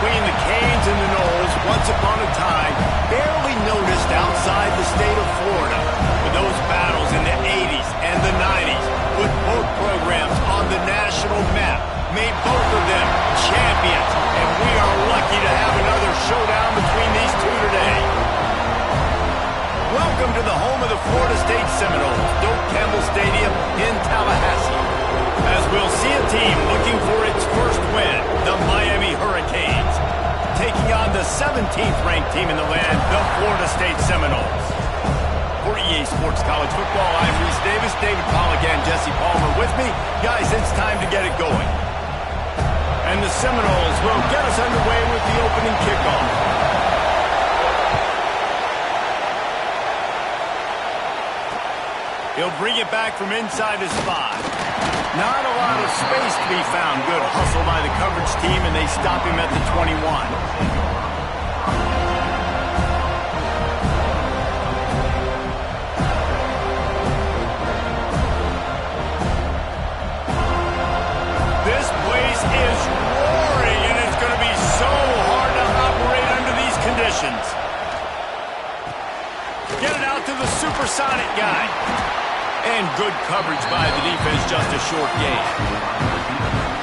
between the Canes and the Noles, once upon a time, barely noticed outside the state of Florida. But those battles in the 80s and the 90s put both programs on the national map, made both of them champions, and we are lucky to have another showdown between these two today. Welcome to the home of the Florida State Seminoles, Doak Campbell Stadium in Tallahassee, as we'll see a team looking for its first win, the Miami Hurricanes, taking on the 17th ranked team in the land, the Florida State Seminoles. For EA Sports College Football, I'm Reese Davis, David Pollack, and Jesse Palmer with me. Guys, it's time to get it going. And the Seminoles will get us underway with the opening kickoff. He'll bring it back from inside his 5. Not a lot of space to be found. Good hustle by the coverage team, and they stop him at the 21. This place is roaring, and it's going to be so hard to operate under these conditions. Get it out to the supersonic guy. And good coverage by the defense, just a short gain.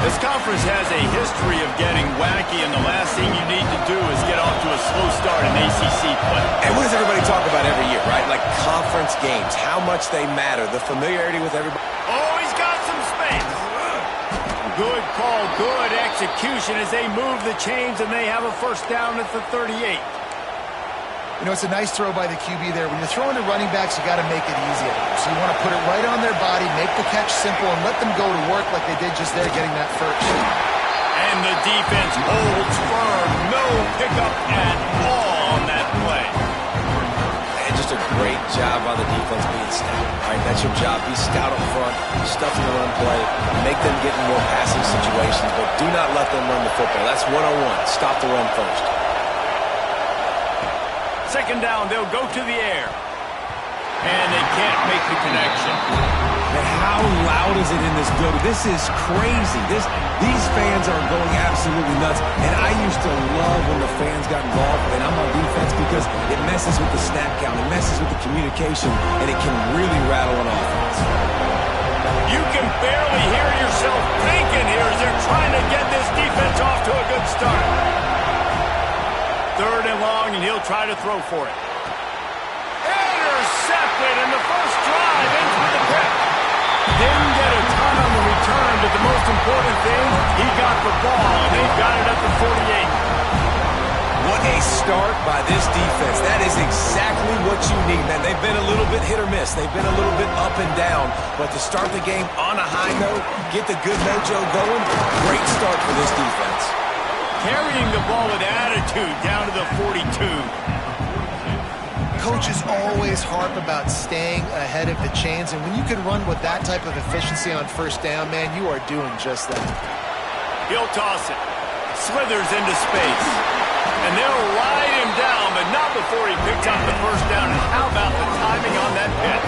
This conference has a history of getting wacky, and the last thing you need to do is get off to a slow start in ACC play. And what does everybody talk about every year, right? Like conference games, how much they matter, the familiarity with everybody. Oh, he's got some space. Good call, good execution as they move the chains, and they have a first down at the 38. You know, it's a nice throw by the QB there. When you're throwing to running backs, you got to make it easy on them. So you want to put it right on their body, make the catch simple, and let them go to work like they did just there, getting that first. And the defense holds firm. No pickup at all on that play. And just a great job on the defense being stout. All right, that's your job. Be stout up front, stuff in the run play, make them get in more passing situations, but do not let them run the football. That's 101. Stop the run first. Second down, they'll go to the air. And they can't make the connection. Man, how loud is it in this building? This is crazy. These fans are going absolutely nuts. And I used to love when the fans got involved, and I'm on defense, because it messes with the snap count, it messes with the communication, and it can really rattle an offense. You can barely hear yourself thinking here as they're trying to get this defense off to a good start. Third and long, and he'll try to throw for it. Intercepted, and the first drive ends with a pick. Didn't get a ton on the return, but the most important thing, he got the ball, and they've got it at the 48. What a start by this defense. That is exactly what you need, man. They've been a little bit hit or miss. They've been a little bit up and down, but to start the game on a high note, get the good mojo going, great start for this defense. Carrying the ball with attitude down to the 42. Coaches always harp about staying ahead of the chains, and when you can run with that type of efficiency on first down, man, you are doing just that. He'll toss it. Slithers into space. And they'll ride him down, but not before he picks up the first down. And how about the timing on that pitch?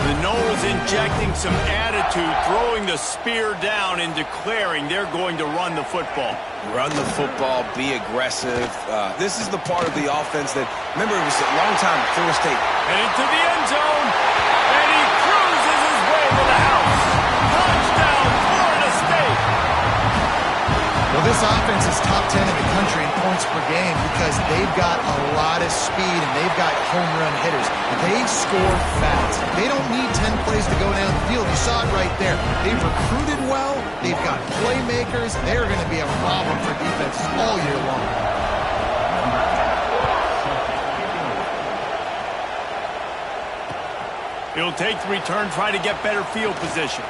The Noles injecting some attitude, throwing the spear down and declaring they're going to run the football. Run the football, be aggressive. This is the part of the offense that, remember, it was a long time at Florida State. And into the end zone, and he cruises his way to the house. Touchdown, Florida State. Well, this offense is top 10 in the country in points per game because they've got a lot of speed and they've got home run hitters. They score fast. They don't need 10 plays to go down the field. You saw it right there. They've recruited well. They've got playmakers. They're going to be a problem for defenses all year long. He'll take the return, try to get better field position.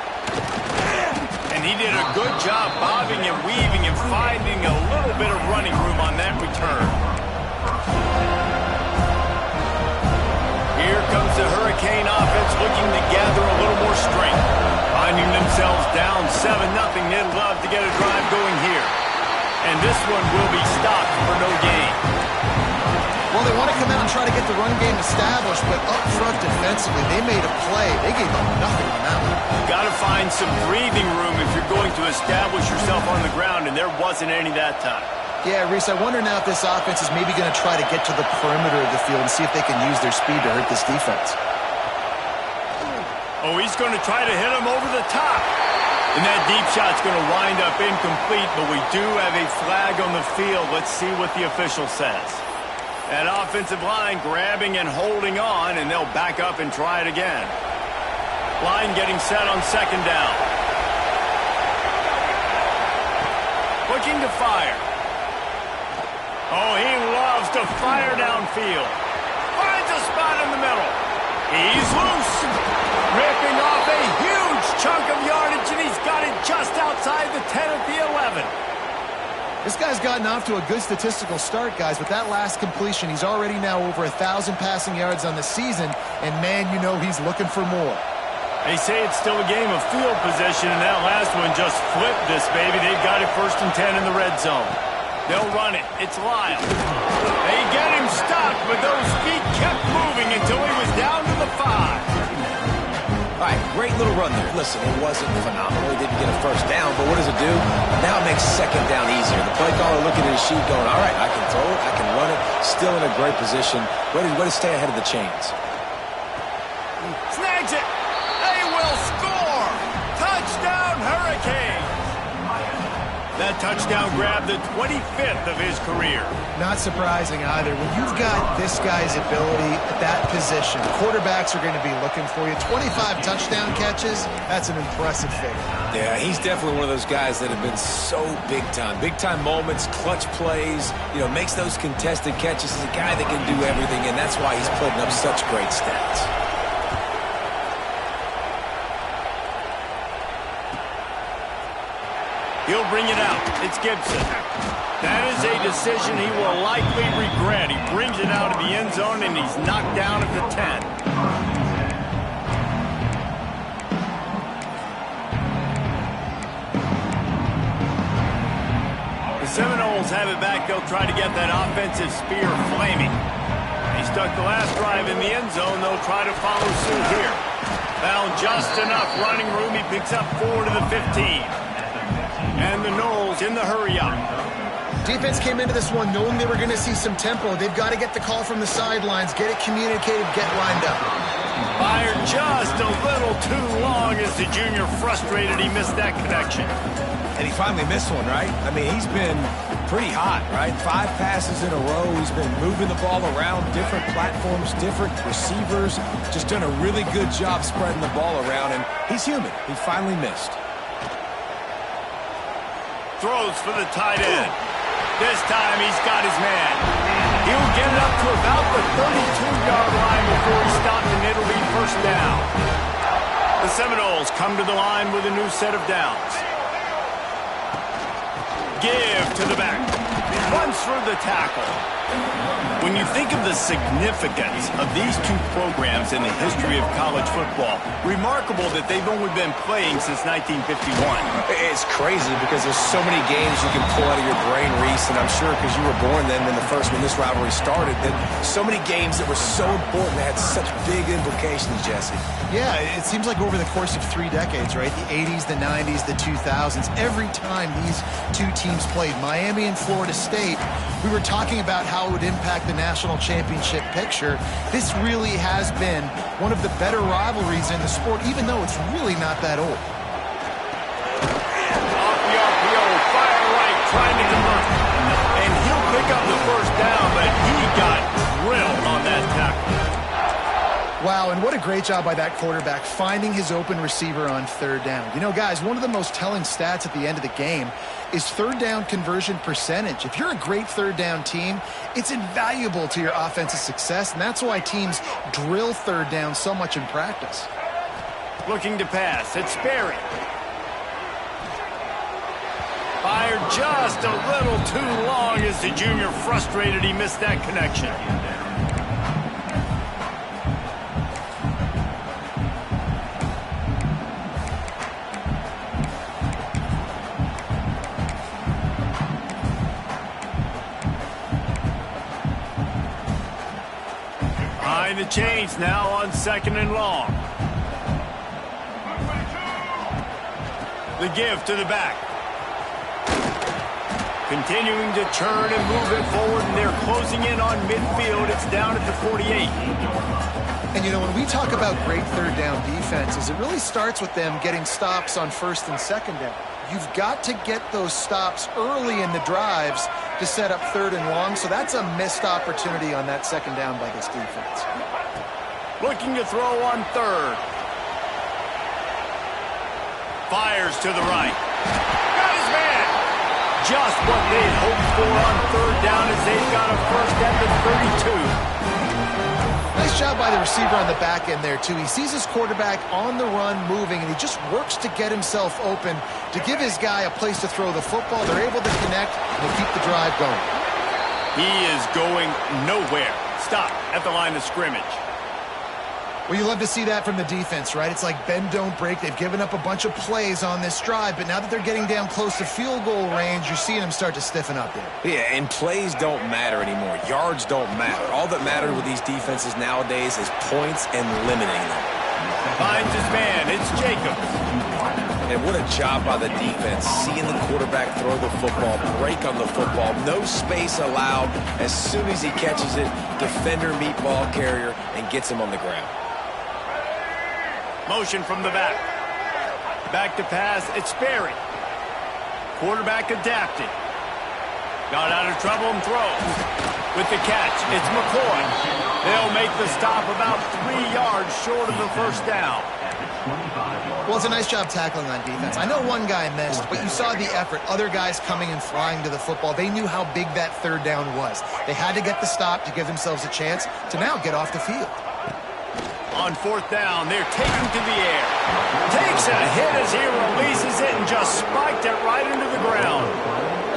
And he did a good job bobbing and weaving and finding a little bit of running room on that return. Here comes the Hurricane offense looking to gather a little more strength. Finding themselves down 7-0, they'd love to get a drive going here. And this one will be stopped for no gain. Well, they want to come out and try to get the run game established, but up front defensively, they made a play. They gave up nothing on that one. You've got to find some breathing room if you're going to establish yourself on the ground, and there wasn't any that time. Yeah, Reese, I wonder now if this offense is maybe going to try to get to the perimeter of the field and see if they can use their speed to hurt this defense. Oh, he's going to try to hit him over the top. And that deep shot's going to wind up incomplete, but we do have a flag on the field. Let's see what the official says. That offensive line grabbing and holding on, and they'll back up and try it again. Line getting set on second down. Looking to fire. Oh, he loves to fire downfield. Finds a spot in the middle. He's loose. Ripping off a huge chunk of yardage, and he's got it just outside the 10 at the 11. This guy's gotten off to a good statistical start, guys, but that last completion, he's already now over 1,000 passing yards on the season, and man, you know he's looking for more. They say it's still a game of field position, and that last one just flipped this baby. They've got it 1st and 10 in the red zone. They'll run it. It's Lyle. They get him stopped, but those feet kept moving until he was down to the 5. All right, great little run there. Listen, it wasn't phenomenal. He didn't get a first down, but what does it do? Now it makes second down easier. The play caller looking at his sheet going, all right, I can throw it, I can run it. Still in a great position. Way to stay ahead of the chains. Snags it. They will score. Touchdown, Hurricanes. That touchdown grabbed the 25th of his career. Not surprising either. When you've got this guy's ability at that position, quarterbacks are going to be looking for you. 25 touchdown catches, that's an impressive figure. Yeah, he's definitely one of those guys that have been so big time. Big time moments, clutch plays, makes those contested catches. He's a guy that can do everything, and that's why he's putting up such great stats. He'll bring it out. It's Gibson. That is a decision he will likely regret. He brings it out of the end zone, and he's knocked down at the 10. The Seminoles have it back. They'll try to get that offensive spear flaming. He stuck the last drive in the end zone. They'll try to follow suit here. Found just enough running room. He picks up 4 to the 15. And the Noles in the hurry-up. Defense came into this one knowing they were going to see some tempo. They've got to get the call from the sidelines, get it communicated, get lined up. Fired just a little too long as the junior frustrated. He missed that connection. And he finally missed one, right? I mean, he's been pretty hot, right? 5 passes in a row. He's been moving the ball around, different platforms, different receivers. Just done a really good job spreading the ball around, and he's human. He finally missed. Throws for the tight end. This time he's got his man. He'll get it up to about the 32-yard line before he's stopped, and it'll be first down. The Seminoles come to the line with a new set of downs. Give to the back. Runs through the tackle. When you think of the significance of these two programs in the history of college football, remarkable that they've only been playing since 1951. It's crazy because there's so many games you can pull out of your brain, Reese, and I'm sure because you were born then when this rivalry started, that so many games that were so important, that had such big implications, Jesse. Yeah, it seems like over the course of 3 decades, right? The 80s, the 90s, the 2000s, every time these two teams played, Miami and Florida State, we were talking about how it would impact the national championship picture. This really has been one of the better rivalries in the sport, even though it's really not that old. Off the RPO, fire right, trying to convert. And he'll pick up the first down, but he got drilled on that tackle. Wow, and what a great job by that quarterback finding his open receiver on 3rd down. You know, guys, one of the most telling stats at the end of the game is 3rd down conversion percentage. If you're a great 3rd down team, it's invaluable to your offensive success, and that's why teams drill 3rd down so much in practice. Looking to pass. It's Sperry. Fired just a little too long as the junior frustrated. He missed that connection. Behind the chains now on 2nd and long. The give to the back. Continuing to churn and move it forward, and they're closing in on midfield. It's down at the 48. And, you know, when we talk about great third down defenses, it really starts with them getting stops on first and second down. You've got to get those stops early in the drives to set up third and long, so that's a missed opportunity on that second down by this defense. Looking to throw on third. Fires to the right. Got his man. Just what they'd hoped for on third down as they've got a first at the 32. Nice job by the receiver on the back end there, too. He sees his quarterback on the run moving, and he just works to get himself open to give his guy a place to throw the football. They're able to connect and keep the drive going. He is going nowhere. Stop at the line of scrimmage. Well, you love to see that from the defense, right? It's like bend, don't break. They've given up a bunch of plays on this drive, but now that they're getting down close to field goal range, you're seeing them start to stiffen up there. Yeah, and plays don't matter anymore. Yards don't matter. All that matters with these defenses nowadays is points and limiting them. Finds his man. It's Jacobs. And what a job by the defense, seeing the quarterback throw the football, break on the football, no space allowed. As soon as he catches it, defender meet ball carrier and gets him on the ground. Motion from the back. Back to pass. It's Sperry. Quarterback adapted. Got out of trouble and throws. With the catch, it's McCoy. They'll make the stop about 3 yards short of the first down. Well, it's a nice job tackling on defense. I know one guy missed, but you saw the effort. Other guys coming and flying to the football. They knew how big that third down was. They had to get the stop to give themselves a chance to now get off the field. On fourth down, they're taking to the air. Takes a hit as he releases it and just spiked it right into the ground.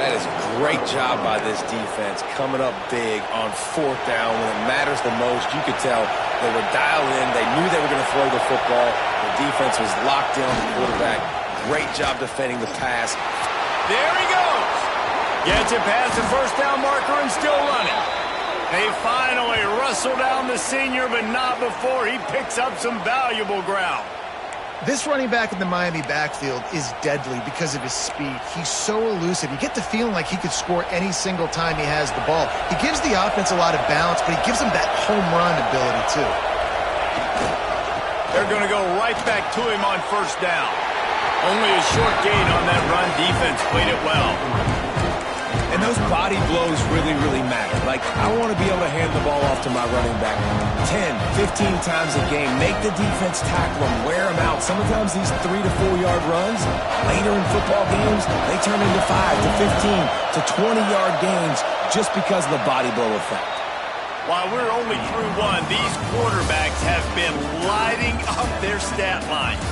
That is a great job by this defense, coming up big on fourth down when it matters the most. You could tell they were dialed in. They knew they were going to throw the football. The defense was locked in on the quarterback. Great job defending the pass. There he goes. Gets it past the first down marker and still running. They finally wrestle down the senior, but not before he picks up some valuable ground. This running back in the Miami backfield is deadly because of his speed. He's so elusive. You get the feeling like he could score any single time he has the ball. He gives the offense a lot of balance, but he gives them that home run ability, too. They're going to go right back to him on first down. Only a short gain on that run. Defense played it well. And those body blows really, really matter. Like, I want to be able to hand the ball off to my running back 10, 15 times a game. Make the defense tackle them, wear them out. Sometimes these 3 to 4 yard runs, later in football games, they turn into 5 to 15 to 20-yard gains just because of the body blow effect. While we're only through one, these quarterbacks have been lighting up their stat lines.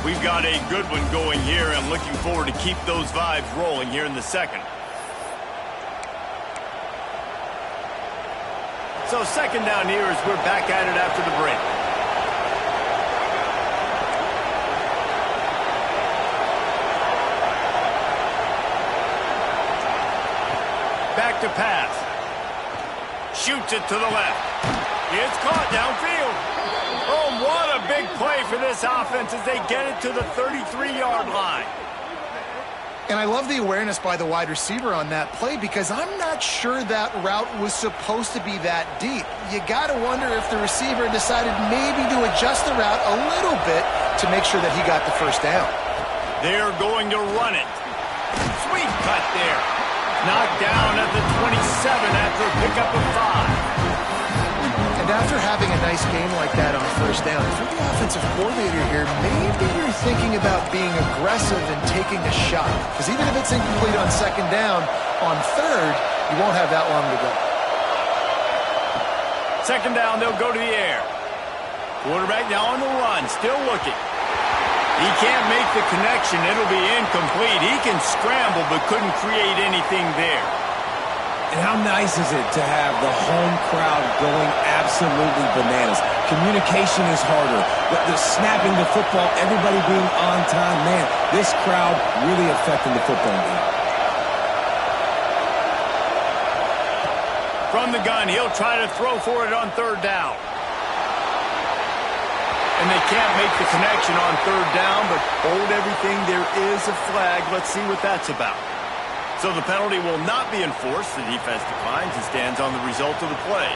We've got a good one going here and looking forward to keep those vibes rolling here in the second. So second down here as we're back at it after the break. Back to pass. Shoots it to the left. It's caught downfield. Oh, what a big play for this offense as they get it to the 33-yard line. And I love the awareness by the wide receiver on that play because I'm not sure that route was supposed to be that deep. You got to wonder if the receiver decided maybe to adjust the route a little bit to make sure that he got the first down. They're going to run it. Sweet cut there. Knocked down at the 27 after a pickup of 5. And after having a nice game like that on first down, if you're the offensive coordinator here, maybe you're thinking about being aggressive and taking a shot. Because even if it's incomplete on second down, on third, you won't have that long to go. Second down, they'll go to the air. Quarterback now on the run, still looking. He can't make the connection. It'll be incomplete. He can scramble, but couldn't create anything there. And how nice is it to have the home crowd going absolutely bananas? Communication is harder. The snapping the football, everybody being on time. Man, this crowd really affecting the football game. From the gun, he'll try to throw for it on third down. And they can't make the connection on third down, but hold everything. There is a flag. Let's see what that's about. So the penalty will not be enforced. The defense declines and stands on the result of the play.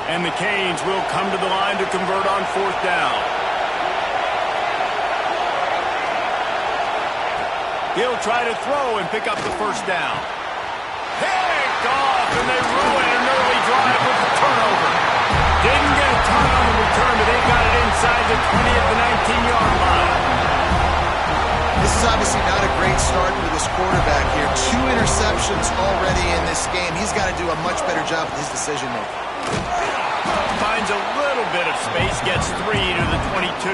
And the Canes will come to the line to convert on 4th down. He'll try to throw and pick up the 1st down. Picked off, and they ruin an early drive with the turnover. Didn't get a ton on the return, but they got it inside the 20 at the 19-yard line. This is obviously not a great start for this quarterback here. 2 interceptions already in this game. He's got to do a much better job with his decision-making. Finds a little bit of space, gets 3 to the 22.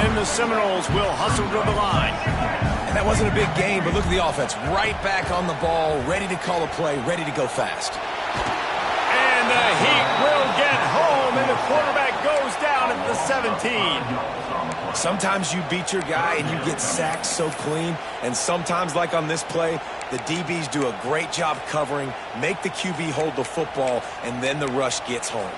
And the Seminoles will hustle to the line. And that wasn't a big gain, but look at the offense. Right back on the ball, ready to call a play, ready to go fast. And the Heat will get home, and the quarterback goes down at the 17. Sometimes you beat your guy and you get sacked so clean, and sometimes, like on this play, the DBs do a great job covering, make the QB hold the football, and then the rush gets home.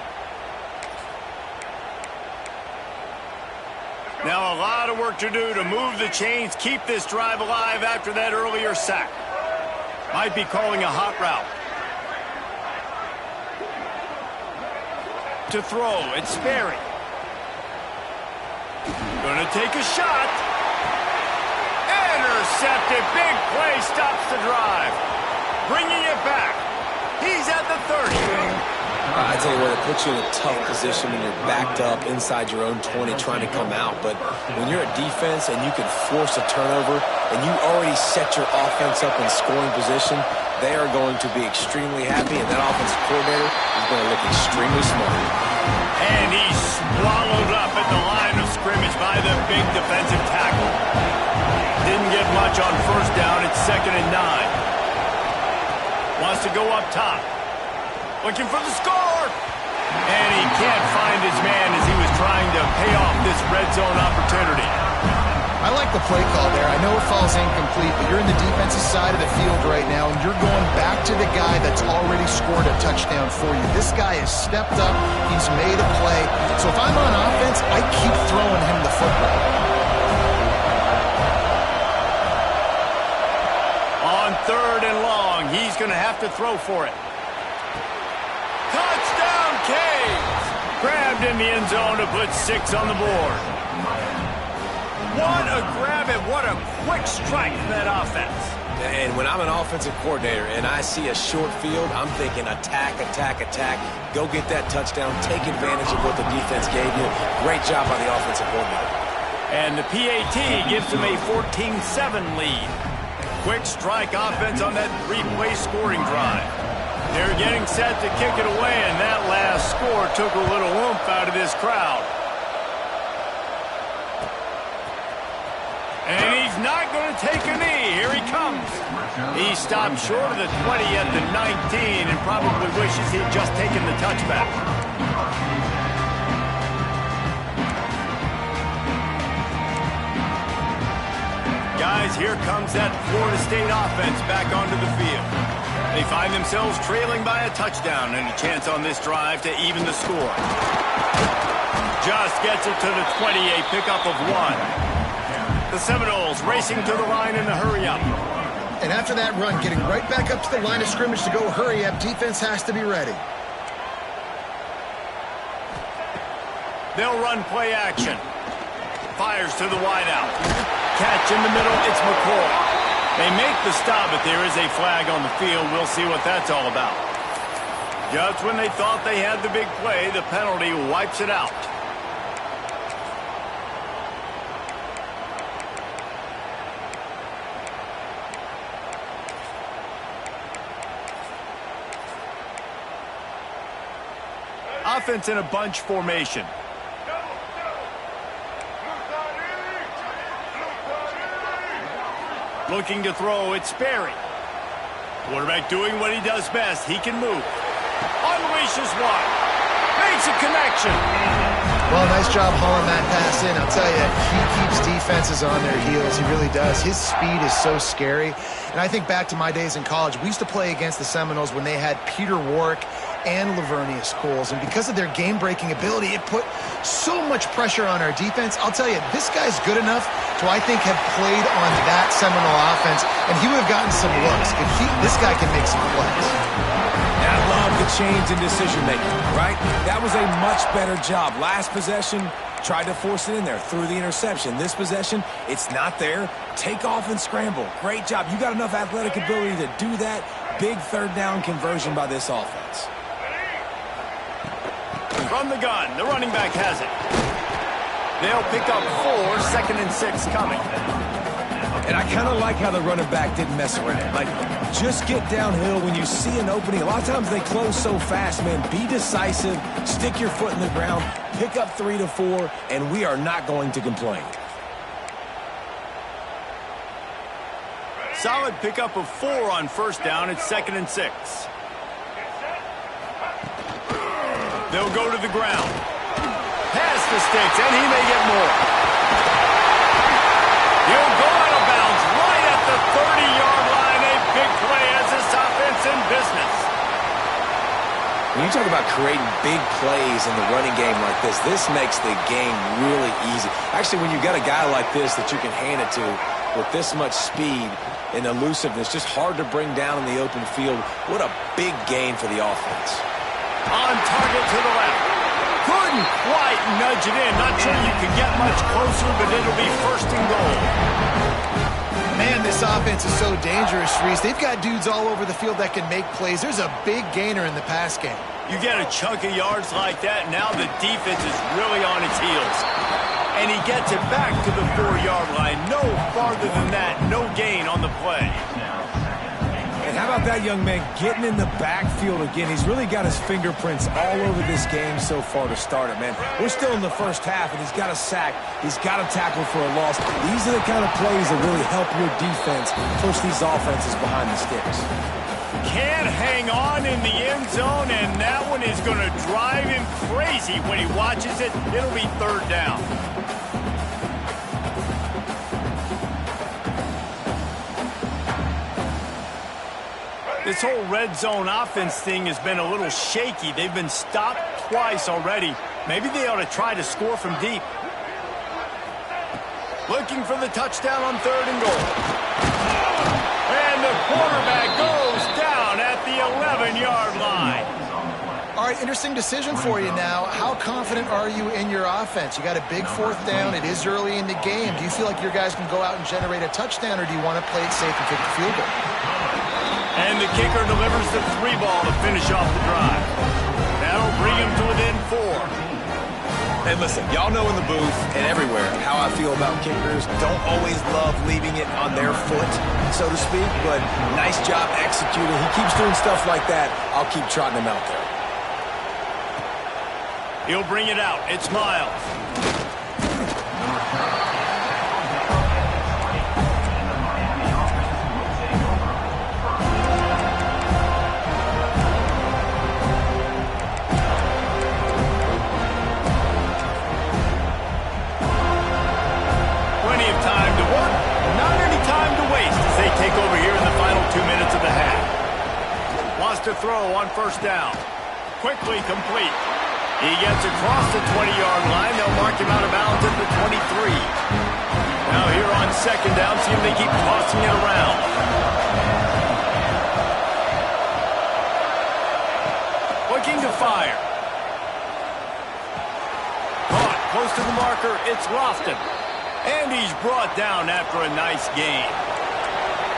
Now a lot of work to do to move the chains, keep this drive alive after that earlier sack. Might be calling a hot route. To throw, it's Sperry. Gonna take a shot. Intercepted, big play, stops the drive. Bringing it back. He's at the 30. I tell you what, it puts you in a tough position when you're backed up inside your own 20 trying to come out. But when you're a defense and you can force a turnover and you already set your offense up in scoring position, they are going to be extremely happy, and that offensive coordinator is going to look extremely smart. And he's swallowed up at the line of scrimmage by the big defensive tackle. Didn't get much on 1st down. It's 2nd and 9. Wants to go up top. Looking for the score. And he can't find his man as he was trying to pay off this red zone opportunity. I like the play call there. I know it falls incomplete, but you're in the defensive side of the field right now, and you're going back to the guy that's already scored a touchdown for you. This guy has stepped up. He's made a play. So if I'm on offense, I keep throwing him the football. On 3rd and long, he's going to have to throw for it. Touchdown, Canes! Grabbed in the end zone to put 6 on the board. What a grab and what a quick strike for that offense. And when I'm an offensive coordinator and I see a short field, I'm thinking attack, attack, attack. Go get that touchdown. Take advantage of what the defense gave you. Great job by the offensive coordinator. And the PAT gives them a 14-7 lead. Quick strike offense on that 3-play scoring drive. They're getting set to kick it away, and that last score took a little oomph out of this crowd. And he's not going to take a knee. Here he comes. He stopped short of the 20 at the 19 and probably wishes he'd just taken the touchback. Guys, here comes that Florida State offense back onto the field. They find themselves trailing by a touchdown and a chance on this drive to even the score. Just gets it to the 20, a pickup of 1. The Seminoles racing to the line in the hurry-up. And after that run, getting right back up to the line of scrimmage to go hurry-up, defense has to be ready. They'll run play action. Fires to the wideout. Catch in the middle, it's McCoy. They make the stop, but there is a flag on the field. We'll see what that's all about. Just when they thought they had the big play, the penalty wipes it out. Offense in a bunch formation. Looking to throw, it's Sperry. Quarterback doing what he does best. He can move. Unleashes one. Makes a connection. Well, nice job hauling that pass in. I'll tell you, he keeps defenses on their heels. He really does. His speed is so scary. And I think back to my days in college. We used to play against the Seminoles when they had Peter Warrick and Lavernius Coles. And because of their game-breaking ability, it put so much pressure on our defense. I'll tell you, this guy's good enough to, I think, have played on that Seminole offense, and he would have gotten some looks. This guy can make some plays. And I love the change in decision-making, right? That was a much better job. Last possession, tried to force it in there, threw the interception. This possession, it's not there. Take off and scramble. Great job. You got enough athletic ability to do that. Big third down conversion by this offense. From the gun, the running back has it. They'll pick up 4, 2nd and 6 coming. And I kind of like how the running back didn't mess around. Like, just get downhill when you see an opening. A lot of times they close so fast, man. Be decisive, stick your foot in the ground, pick up 3 to 4, and we are not going to complain. Solid pickup of 4 on 1st down. It's 2nd and 6. They'll go to the ground. Pass the sticks, and he may get more. He'll go out of bounds right at the 30-yard line. A big play as this offense in business. When you talk about creating big plays in the running game like this makes the game really easy. Actually, when you got a guy like this that you can hand it to with this much speed and elusiveness, just hard to bring down in the open field, what a big gain for the offense. On target to the left. Couldn't quite nudge it in. Not sure you could get much closer, but it'll be 1st and goal. Man, this offense is so dangerous, Reese. They've got dudes all over the field that can make plays. There's a big gainer in the pass game. You get a chunk of yards like that, now the defense is really on its heels. And he gets it back to the 4-yard line. No farther than that, no gain on the play. And how about that young man getting in the backfield again? He's really got his fingerprints all over this game so far to start it, man. We're still in the first half, and he's got a sack. He's got a tackle for a loss. These are the kind of plays that really help your defense push these offenses behind the sticks. Can't hang on in the end zone, and that one is going to drive him crazy when he watches it. It'll be 3rd down. This whole red zone offense thing has been a little shaky. They've been stopped twice already. Maybe they ought to try to score from deep. Looking for the touchdown on 3rd and goal. And the quarterback goes down at the 11-yard line. All right, interesting decision for you now. How confident are you in your offense? You got a big 4th down. It is early in the game. Do you feel like your guys can go out and generate a touchdown, or do you want to play it safe and kick the field goal? And the kicker delivers the 3 ball to finish off the drive. That'll bring him to within 4. And listen, y'all know in the booth and everywhere how I feel about kickers. Don't always love leaving it on their foot, so to speak, but nice job executing. He keeps doing stuff like that. I'll keep trotting him out there. He'll bring it out. It's Miles. Take over here in the final 2 minutes of the half. Wants to throw on 1st down. Quickly complete. He gets across the 20-yard line. They'll mark him out of bounds at the 23. Now here on 2nd down, see if they keep tossing it around. Looking to fire. Caught close to the marker. It's Lofton. And he's brought down after a nice gain.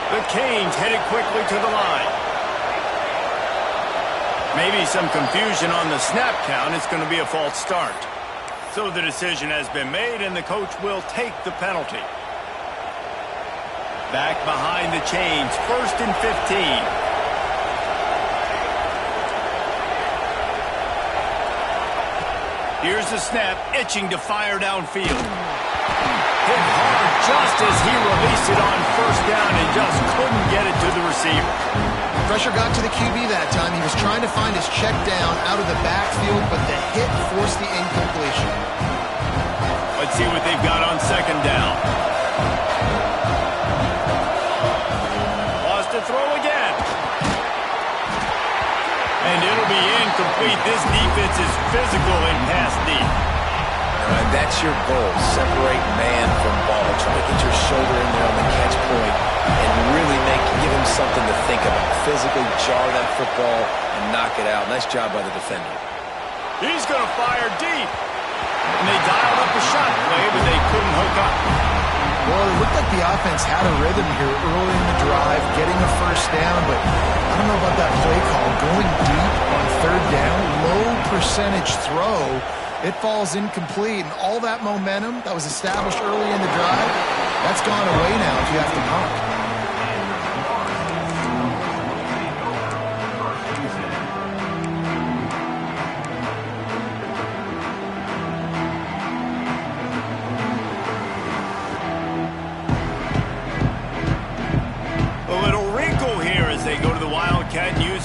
The Canes headed quickly to the line. Maybe some confusion on the snap count. It's going to be a false start. So the decision has been made, and the coach will take the penalty. Back behind the chains, 1st and 15. Here's the snap, itching to fire downfield. Hit hard just as he released it on 1st down and just couldn't get it to the receiver. Pressure got to the QB that time. He was trying to find his check down out of the backfield, but the hit forced the incompletion. Let's see what they've got on 2nd down. Lost to throw again. And it'll be complete. This defense is physical and pass deep. And that's your goal. Separate man from ball. Try to get your shoulder in there on the catch point and really give him something to think about. Physically jar that football and knock it out. Nice job by the defender. He's going to fire deep. And they dialed up a shot play, but they couldn't hook up. Well, it looked like the offense had a rhythm here early in the drive, getting a first down, but I don't know about that play call. Going deep on third down, low percentage throw, it falls incomplete, and all that momentum that was established early in the drive, that's gone away now if you have to punt.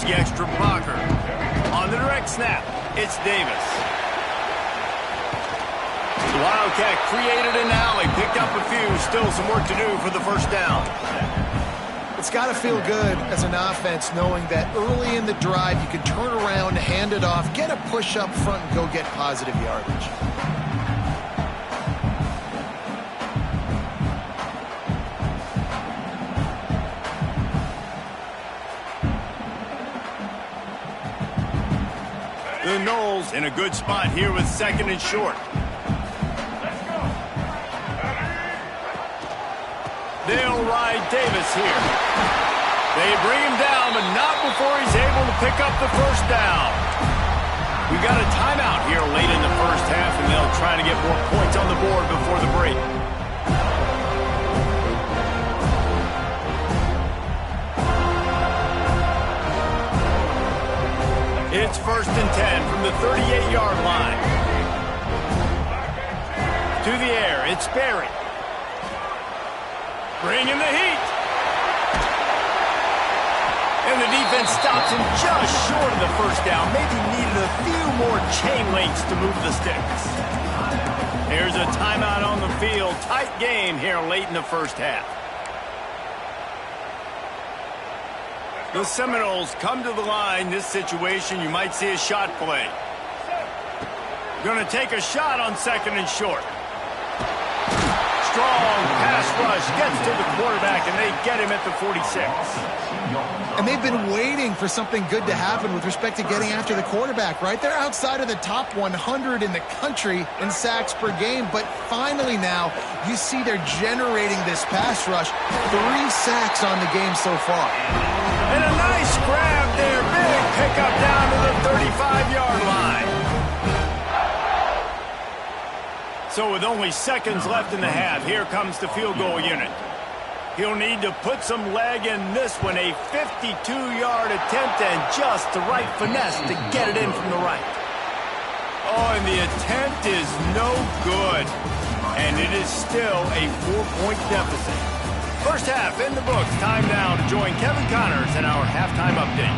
The extra blocker. On the direct snap, it's Davis. The Wildcat created an alley, picked up a few, still some work to do for the first down. It's got to feel good as an offense knowing that early in the drive you can turn around, hand it off, get a push up front, and go get positive yardage. The Knowles in a good spot here with second and short. They'll ride Davis here. They bring him down, but not before he's able to pick up the first down. We got a timeout here late in the first half, and they'll try to get more points on the board before the break. It's 1st and 10 from the 38-yard line. To the air, it's Berry. Bringing the heat. And the defense stops him just short of the first down. Maybe needed a few more chain links to move the sticks. Here's a timeout on the field. Tight game here late in the first half. The Seminoles come to the line. This situation, you might see a shot play. Going to take a shot on second and short. Strong pass rush gets to the quarterback, and they get him at the 46. And they've been waiting for something good to happen with respect to getting after the quarterback, right? They're outside of the top 100 in the country in sacks per game, but finally now you see they're generating this pass rush. 3 sacks on the game so far. And a nice grab there. Big pickup down to the 35-yard line. So with only seconds left in the half, here comes the field goal unit. He'll need to put some leg in this one. A 52-yard attempt and just the right finesse to get it in from the right. Oh, and the attempt is no good. And it is still a 4-point deficit. First half in the books. Time now to join Kevin Connors in our halftime update.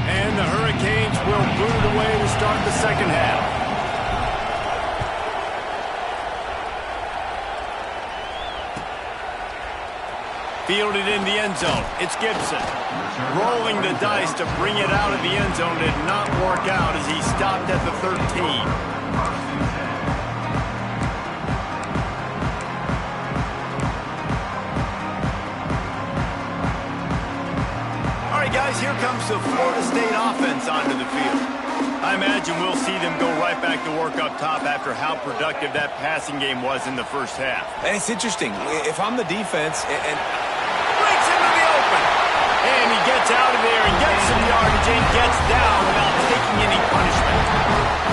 And the Hurricanes will boot it away to start the second half. Fielded in the end zone. It's Gibson. Rolling the dice to bring it out of the end zone did not work out as he stopped at the 13. All right, guys, here comes the Florida State offense onto the field. I imagine we'll see them go right back to work up top after how productive that passing game was in the first half. And it's interesting. If I'm the defense and breaks into the open. And he gets out of there and gets some yardage and gets down without taking any punishment.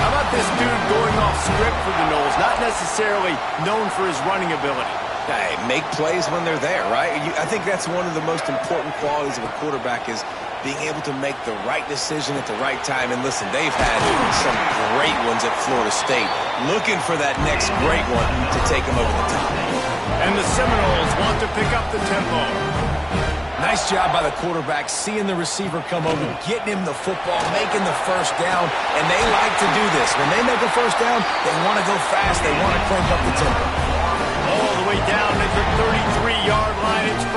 How about this dude going off script for the Knowles? Not necessarily known for his running ability. hey, make plays when they're there, right? I think that's one of the most important qualities of a quarterback is being able to make the right decision at the right time. And listen, they've had some great ones at Florida State. Looking for that next great one to take them over the top. And the Seminoles want to pick up the tempo. Nice job by the quarterback, seeing the receiver come over, getting him the football, making the first down, and they like to do this. When they make a first down, they want to go fast, they want to crank up the tempo. All the way down at the 33-yard line, it's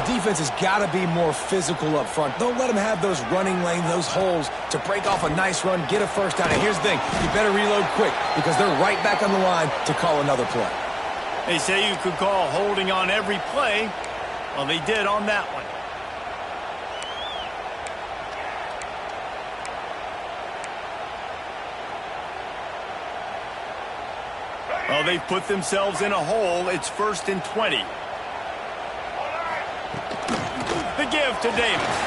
defense has got to be more physical up front. Don't let them have those running lanes, those holes to break off a nice run, get a first down. And here's the thing, you better reload quick because they're right back on the line to call another play. They say you could call holding on every play. Well, they did on that one. Well, they've put themselves in a hole. It's 1st and 20. The give to Davis.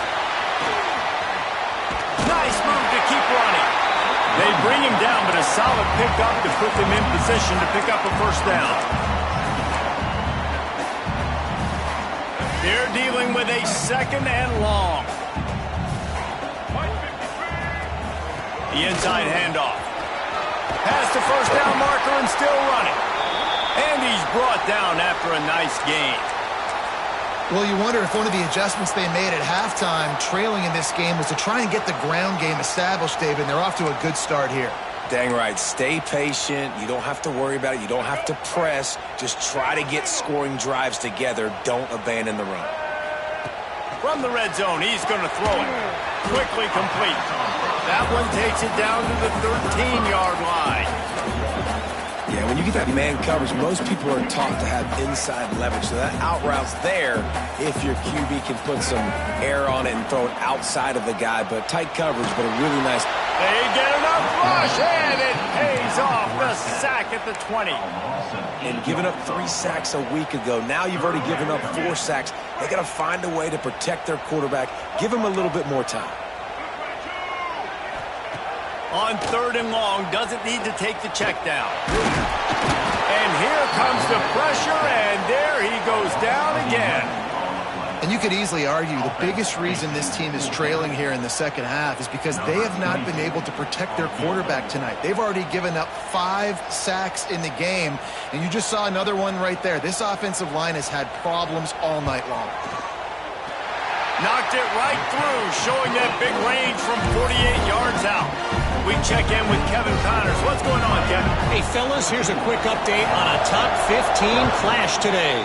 Nice move to keep running. They bring him down, but a solid pickup to put them in position to pick up a first down. They're dealing with a 2nd and long. The inside handoff. Past the first down marker and still running. And he's brought down after a nice gain. Well, you wonder if one of the adjustments they made at halftime, trailing in this game, was to try and get the ground game established, David, and they're off to a good start here. Dang right. Stay patient. You don't have to worry about it. You don't have to press. Just try to get scoring drives together. Don't abandon the run. From the red zone, he's going to throw it. Quickly complete. That one takes it down to the 13-yard line. Yeah, when you get that man coverage, most people are taught to have inside leverage. So that out route's there if your QB can put some air on it and throw it outside of the guy. But tight coverage, but a really nice. They get enough rush, and it pays off. The sack at the 20. And giving up 3 sacks a week ago. Now you've already given up 4 sacks. They got to find a way to protect their quarterback. Give him a little bit more time. On 3rd and long, doesn't need to take the check down. And here comes the pressure, and there he goes down again. And you could easily argue the biggest reason this team is trailing here in the second half is because they have not been able to protect their quarterback tonight. They've already given up 5 sacks in the game, and you just saw another one right there. This offensive line has had problems all night long. Knocked it right through, showing that big range from 48 yards out. We check in with Kevin Connors. What's going on, Kevin? Hey, fellas, here's a quick update on a top 15 clash today.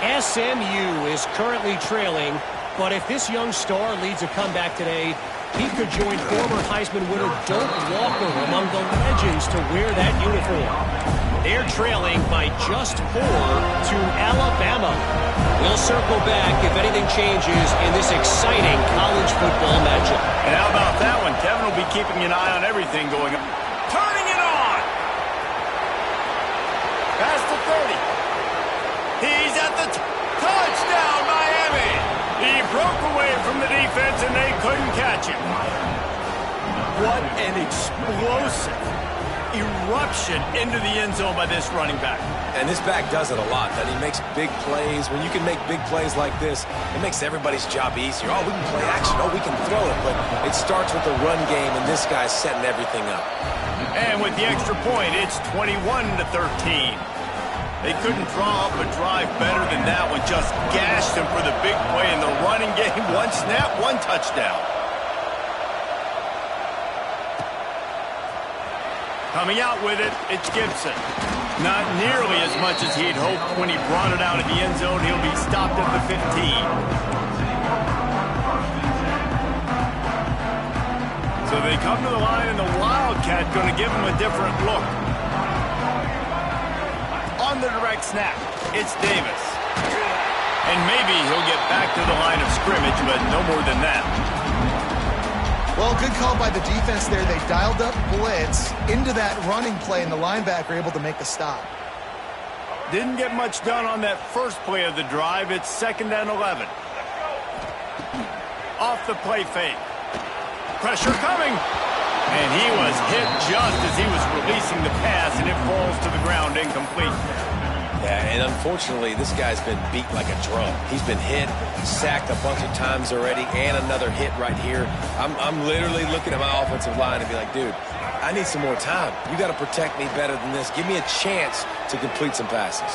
SMU is currently trailing, but if this young star leads a comeback today, he could join former Heisman winner Doak Walker among the legends to wear that uniform. They're trailing by just 4 to Alabama. We'll circle back if anything changes in this exciting college football matchup. And how about that one? Kevin will be keeping an eye on everything going on. Turning it on! Past the 30. He's at the touchdown, Miami! He broke away from the defense and they couldn't catch him. What an explosive eruption into the end zone by this running back. And this back does it a lot. That he makes big plays. When you can make big plays like this, it makes everybody's job easier. Oh, we can play action. Oh, we can throw it. But it starts with the run game, and this guy's setting everything up. And with the extra point, it's 21-13. They couldn't draw up a drive better than that one. Just gashed him for the big play in the running game. 1 snap, 1 touchdown. Coming out with it, it's Gibson. Not nearly as much as he'd hoped when he brought it out of the end zone. He'll be stopped at the 15. So they come to the line, and the Wildcat going to give him a different look. On the direct snap, it's Davis. And maybe he'll get back to the line of scrimmage, but no more than that. Well, good call by the defense there. They dialed up blitz into that running play, and the linebacker able to make the stop. Didn't get much done on that first play of the drive. It's 2nd and 11. Off the play fake. Pressure coming. And he was hit just as he was releasing the pass, and it falls to the ground incomplete. Yeah, and unfortunately, this guy's been beat like a drum. He's been hit, sacked a bunch of times already, and another hit right here. I'm literally looking at my offensive line and be like, dude, I need some more time. You got to protect me better than this. Give me a chance to complete some passes.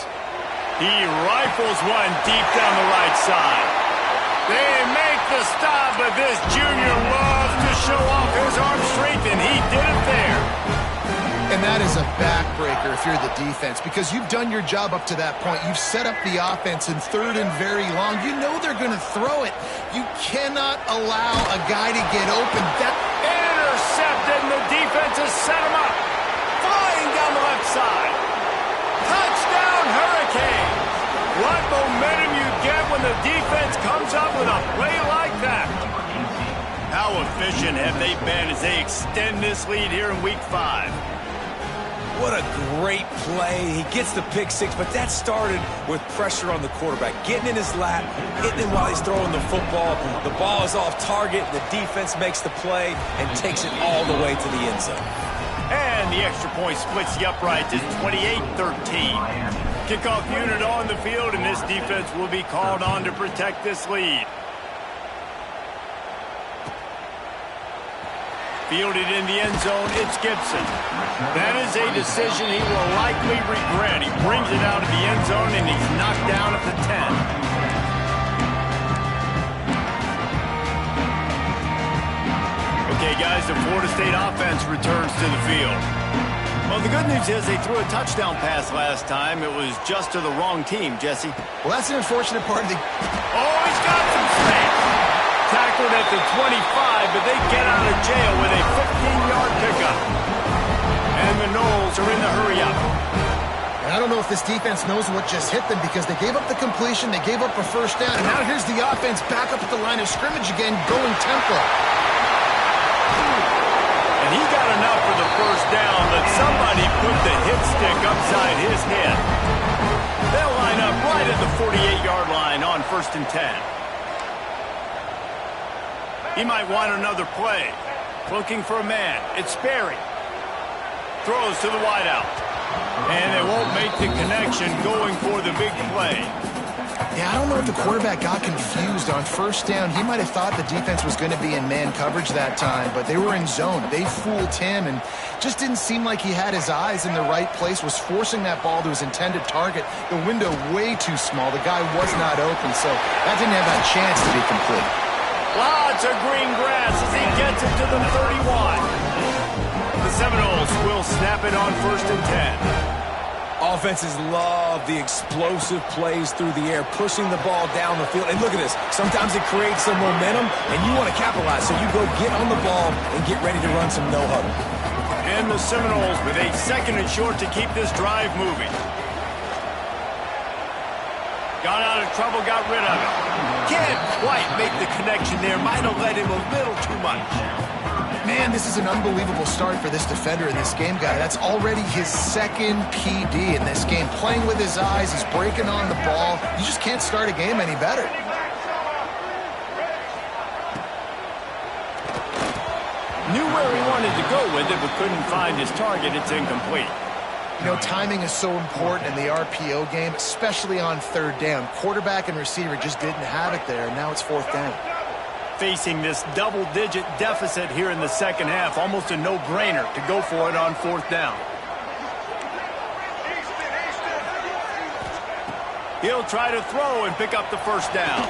He rifles one deep down the right side. They make the stop, but this junior loves to show off his arm strength, and he did it there. And that is a backbreaker if you're the defense, because you've done your job up to that point. You've set up the offense in 3rd and very long. You know they're going to throw it. You cannot allow a guy to get open. That intercepted, and the defense has set him up. Flying down the left side. Touchdown, Hurricanes. What momentum you get when the defense comes up with a play like that. How efficient have they been as they extend this lead here in Week 5? What a great play. He gets the pick six, but that started with pressure on the quarterback. Getting in his lap, hitting him while he's throwing the football. The ball is off target. The defense makes the play and takes it all the way to the end zone. And the extra point splits the uprights. It's 28-13. Kickoff unit on the field, and this defense will be called on to protect this lead. Fielded in the end zone, it's Gibson. That is a decision he will likely regret. He brings it out of the end zone, and he's knocked down at the 10. Okay, guys, the Florida State offense returns to the field. Well, the good news is they threw a touchdown pass last time. It was just to the wrong team, Jesse. Well, that's an unfortunate part of the... Oh, he's got some space. Tackled at the 25, but they get out of jail with a 15-yard pickup. And the Noles are in the hurry-up. And I don't know if this defense knows what just hit them, because they gave up the completion, they gave up a first down, and now here's the offense back up at the line of scrimmage again, going tempo. And he got enough for the first down, but somebody put the hit stick upside his head. They'll line up right at the 48-yard line on 1st and 10. He might want another play. Looking for a man. It's Sperry. Throws to the wideout. And they won't make the connection going for the big play. Yeah, I don't know if the quarterback got confused on first down. He might have thought the defense was going to be in man coverage that time, but they were in zone. They fooled him and just didn't seem like he had his eyes in the right place, was forcing that ball to his intended target. The window way too small. The guy was not open, so that didn't have a chance to be complete. Lots of green grass as he gets it to the 31. The Seminoles will snap it on 1st and 10. Offenses love the explosive plays through the air, pushing the ball down the field. And look at this. Sometimes it creates some momentum, and you want to capitalize. So you go get on the ball and get ready to run some no-huddle. And the Seminoles with a 2nd and short to keep this drive moving. Got out of trouble, got rid of it. Can't quite make the connection there. Might have let him a little too much. Man, this is an unbelievable start for this defender in this game, guy. That's already his 2nd PD in this game. Playing with his eyes, he's breaking on the ball. You just can't start a game any better. Knew where he wanted to go with it, but couldn't find his target. It's incomplete. You know, timing is so important in the RPO game, especially on 3rd down. Quarterback and receiver just didn't have it there, and now it's 4th down. Facing this double-digit deficit here in the 2nd half, almost a no-brainer to go for it on 4th down. He'll try to throw and pick up the first down.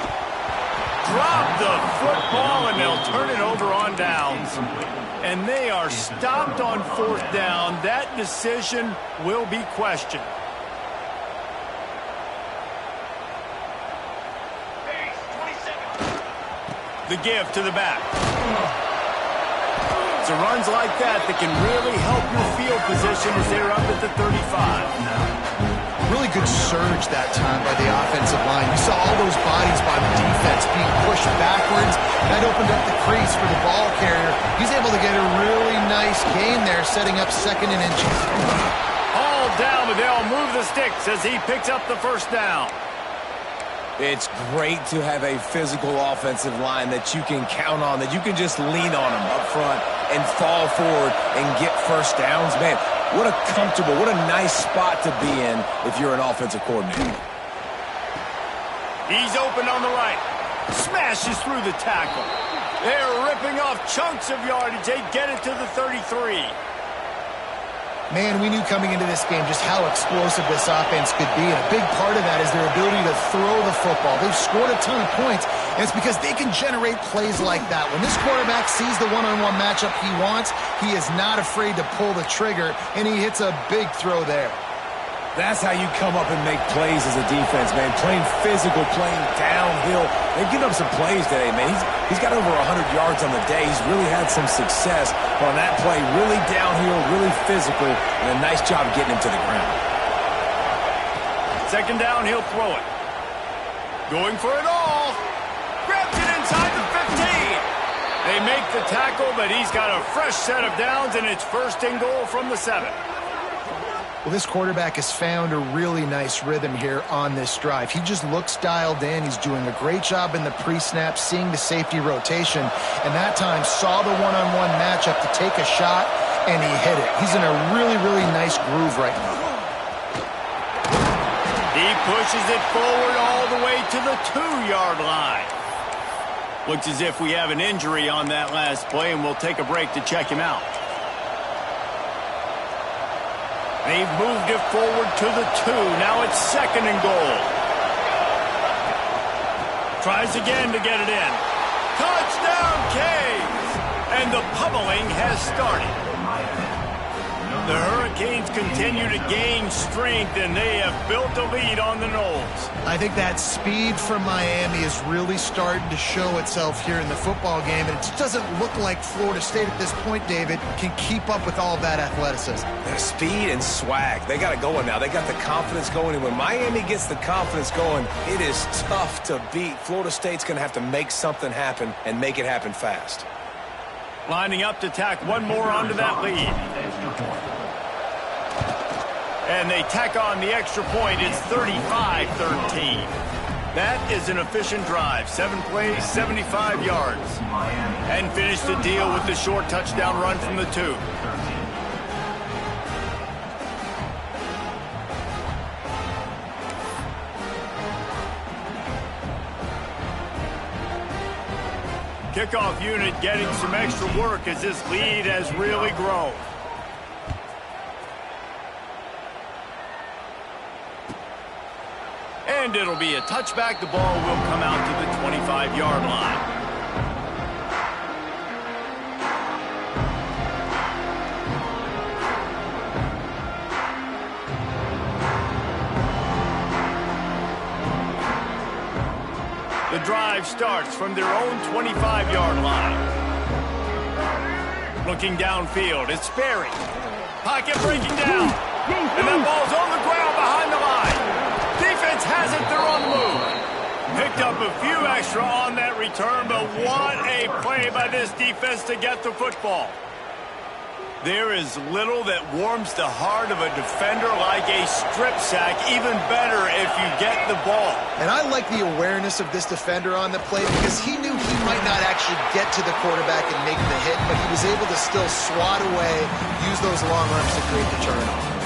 Drop the football, and they'll turn it over on downs. And they are stopped on 4th down. That decision will be questioned. The give to the back. It's runs like that that can really help your field position as they're up at the 35. Really good surge that time by the offensive line. You saw all those bodies by the defense being pushed backwards. That opened up the crease for the ball carrier. He's able to get a really nice gain there, setting up 2nd and inches. All down, but they'll move the sticks as he picks up the first down. It's great to have a physical offensive line that you can count on, that you can just lean on them up front and fall forward and get first downs. Man, what a comfortable, what a nice spot to be in if you're an offensive coordinator. He's open on the right. Smashes through the tackle. They're ripping off chunks of yardage. They get it to the 33. Man, we knew coming into this game just how explosive this offense could be. And a big part of that is their ability to throw the football. They've scored a ton of points, and it's because they can generate plays like that. When this quarterback sees the one-on-one matchup he wants, he is not afraid to pull the trigger, and he hits a big throw there. That's how you come up and make plays as a defense, man. Playing physical, playing downhill. They've given up some plays today, man. He's got over 100 yards on the day. He's really had some success on that play. Really downhill, really physical, and a nice job getting him to the ground. Second down, he'll throw it. Going for it all. Grabs it inside the 15. They make the tackle, but he's got a fresh set of downs, and it's first and goal from the 7. Well, this quarterback has found a really nice rhythm here on this drive. He just looks dialed in. He's doing a great job in the pre-snap, seeing the safety rotation, and that time saw the one-on-one matchup to take a shot, and he hit it. He's in a really, really nice groove right now. He pushes it forward all the way to the 2-yard line. Looks as if we have an injury on that last play, and we'll take a break to check him out. They've moved it forward to the 2. Now it's second and goal. Tries again to get it in. Touchdown, Canes! And the pummeling has started. The Hurricanes continue to gain strength, and they have built a lead on the Noles. I think that speed from Miami is really starting to show itself here in the football game, and it just doesn't look like Florida State at this point, David, can keep up with all of that athleticism. Their speed and swag, they got it going now. They got the confidence going, and when Miami gets the confidence going, it is tough to beat. Florida State's going to have to make something happen and make it happen fast. Lining up to tack one more onto that lead. And they tack on the extra point. It's 35-13. That is an efficient drive. 7 plays, 75 yards. And finish the deal with the short touchdown run from the 2. Kickoff unit getting some extra work as this lead has really grown. And it'll be a touchback. The ball will come out to the 25-yard line. The drive starts from their own 25-yard line. Looking downfield, it's Sperry. Pocket breaking down. And that ball's on the ground behind the line. Defense has it, they're on the move. Picked up a few extra on that return, but what a play by this defense to get the football. There is little that warms the heart of a defender like a strip sack, even better if you get the ball. And I like the awareness of this defender on the play because he knew he might not actually get to the quarterback and make the hit, but he was able to still swat away, use those long arms to create the turnover.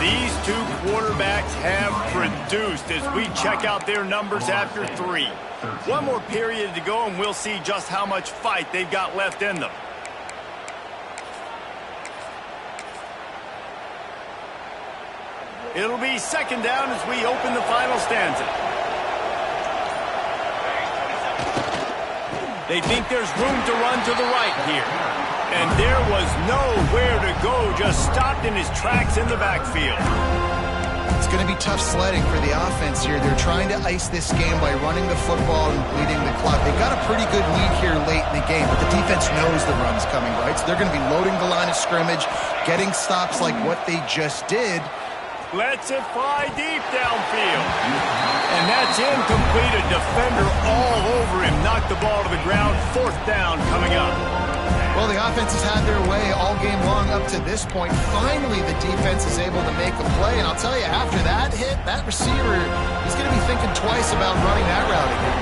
These two quarterbacks have produced as we check out their numbers after 3. One more period to go, and we'll see just how much fight they've got left in them. It'll be second down as we open the final stanza. They think there's room to run to the right here. And there was nowhere to go, just stopped in his tracks in the backfield. It's going to be tough sledding for the offense here. They're trying to ice this game by running the football and bleeding the clock. They've got a pretty good lead here late in the game, but the defense knows the run's coming, right? So they're going to be loading the line of scrimmage, getting stops like what they just did. Lets it fly deep downfield. And that's incomplete. A defender all over him. Knocked the ball to the ground. Fourth down coming up. Well, the offense has had their way all game long up to this point. Finally, the defense is able to make a play. And I'll tell you, after that hit, that receiver is going to be thinking twice about running that route again.